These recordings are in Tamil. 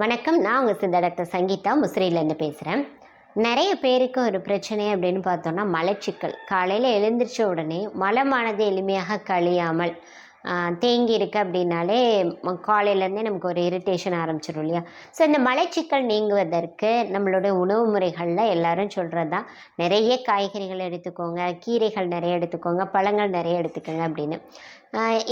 வணக்கம். நான் உங்கள் சித்த டாக்டர் சங்கீதா முசிறியிலேருந்து பேசுகிறேன். நிறைய பேருக்கு ஒரு பிரச்சனை அப்படின்னு பார்த்தோன்னா மலச்சிக்கல். காலையில் எழுந்திரிச்ச உடனே மலமானது எளிமையாக கழியாமல் தேங்கி இருக்குது அப்படின்னாலே காலையிலேருந்தே நமக்கு ஒரு இரிட்டேஷன் ஆரம்பிச்சிடும் இல்லையா? ஸோ இந்த மலச்சிக்கல் நீங்குவதற்கு நம்மளோட உணவு முறைகளில் எல்லாரும் சொல்கிறது தான் நிறைய காய்கறிகள் எடுத்துக்கோங்க, கீரைகள் நிறைய எடுத்துக்கோங்க, பழங்கள் நிறைய எடுத்துக்கோங்க அப்படின்னு.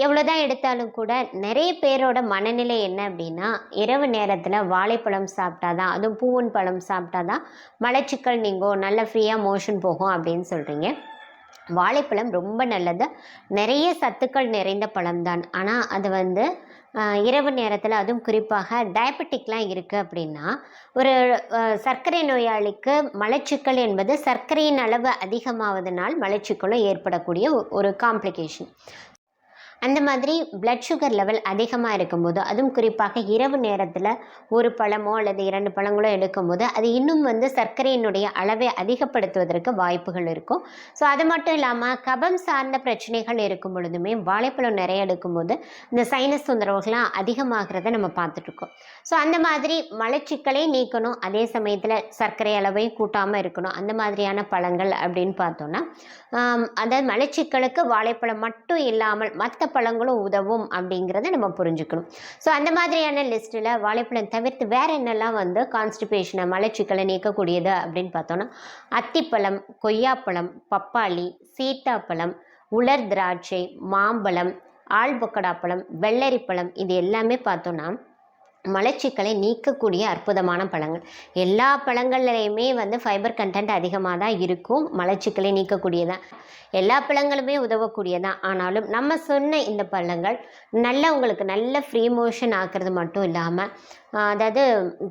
எவ்வளோதான் எடுத்தாலும் கூட நிறைய பேரோட மனநிலை என்ன அப்படின்னா, இரவு நேரத்தில் வாழைப்பழம் சாப்பிட்டா தான், அதுவும் பூவன் பழம் சாப்பிட்டா தான் மலச்சிக்கல் நீங்கும், நல்ல ஃப்ரீயாக மோஷன் போகும் அப்படின்னு சொல்கிறீங்க. வாழைப்பழம் ரொம்ப நல்லது, நிறைய சத்துக்கள் நிறைந்த பழம்தான். ஆனால் அது இரவு நேரத்தில், அதுவும் குறிப்பாக டயபெட்டிக்லாம் இருக்குது அப்படின்னா, ஒரு சர்க்கரை நோயாளிக்கு மலச்சிக்கல் என்பது சர்க்கரையின் அளவு அதிகமாவதனால் மலச்சிக்கலும் ஏற்படக்கூடிய ஒரு காம்ப்ளிகேஷன். அந்த மாதிரி பிளட் சுகர் லெவல் அதிகமாக இருக்கும்போது, அதுவும் குறிப்பாக இரவு நேரத்தில் ஒரு பழமோ அல்லது 2 பழங்களோ எடுக்கும்போது அது இன்னும் சர்க்கரையினுடைய அளவை அதிகப்படுத்துவதற்கு வாய்ப்புகள் இருக்கும். ஸோ அது மட்டும் இல்லாமல் கபம் சார்ந்த பிரச்சனைகள் இருக்கும் பொழுதுமே வாழைப்பழம் நிறைய எடுக்கும்போது இந்த சைனஸ் தொந்தரவுகள்லாம் அதிகமாகிறத நம்ம பார்த்துட்ருக்கோம். ஸோ அந்த மாதிரி மலச்சிக்கலை நீக்கணும், அதே சமயத்தில் சர்க்கரை அளவையும் கூட்டாமல் இருக்கணும். அந்த மாதிரியான பழங்கள் அப்படின்னு பார்த்தோன்னா, அதாவது மலச்சிக்கலுக்கு வாழைப்பழம் மட்டும் இல்லாமல் மற்ற பழங்களும் உதவும் அப்படிங்கிறத நம்ம புரிஞ்சுக்கணும். ஸோ அந்த மாதிரியான லிஸ்ட்டில் வாழைப்பழம் தவிர்த்து வேறு என்னெல்லாம் கான்ஸ்டிபேஷனை மலச்சிக்கலை நீக்கக்கூடியது அப்படின்னு பார்த்தோன்னா, அத்திப்பழம், கொய்யாப்பழம், பப்பாளி, சீத்தாப்பழம், உலர் திராட்சை, மாம்பழம், ஆழ்பொக்கடாப்பழம், வெள்ளரிப்பழம், இது எல்லாமே பார்த்தோன்னா மலச்சிக்கலை நீக்கக்கூடிய அற்புதமான பழங்கள். எல்லா பழங்கள்லையுமே ஃபைபர் கண்டென்ட் அதிகமாக தான் இருக்கும், மலச்சிக்கலை நீக்கக்கூடியதான். எல்லா பழங்களுமே உதவக்கூடியதான். ஆனாலும் நம்ம சொன்ன இந்த பழங்கள் உங்களுக்கு நல்ல ஃப்ரீ மோஷன் ஆக்கிறது மட்டும் இல்லாமல், அதாவது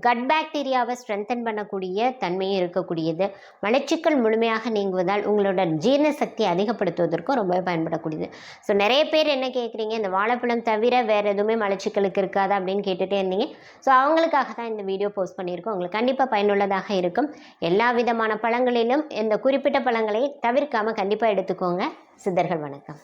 கட் பாக்டீரியாவை ஸ்ட்ரென்தன் பண்ணக்கூடிய தன்மையும் இருக்கக்கூடியது. மலச்சிக்கல் முழுமையாக நீங்குவதால் உங்களோட ஜீரண சக்தி அதிகப்படுத்துவதற்கும் ரொம்பவே பயன்படக்கூடியது. ஸோ நிறைய பேர் என்ன கேட்குறீங்க, இந்த வாழைப்பழம் தவிர வேறு எதுவுமே மலச்சிக்கலுக்கு இருக்காதா அப்படின்னு கேட்டுகிட்டே இருந்தீங்க. ஸோ அவங்களுக்காக தான் இந்த வீடியோ போஸ்ட் பண்ணியிருக்கோம். உங்களுக்கு கண்டிப்பாக பயனுள்ளதாக இருக்கும். எல்லா விதமான பழங்களிலும் இந்த குறிப்பிட்ட பழங்களை தவிர்க்காமல் கண்டிப்பாக எடுத்துக்கோங்க. சித்தர்கள் வணக்கம்.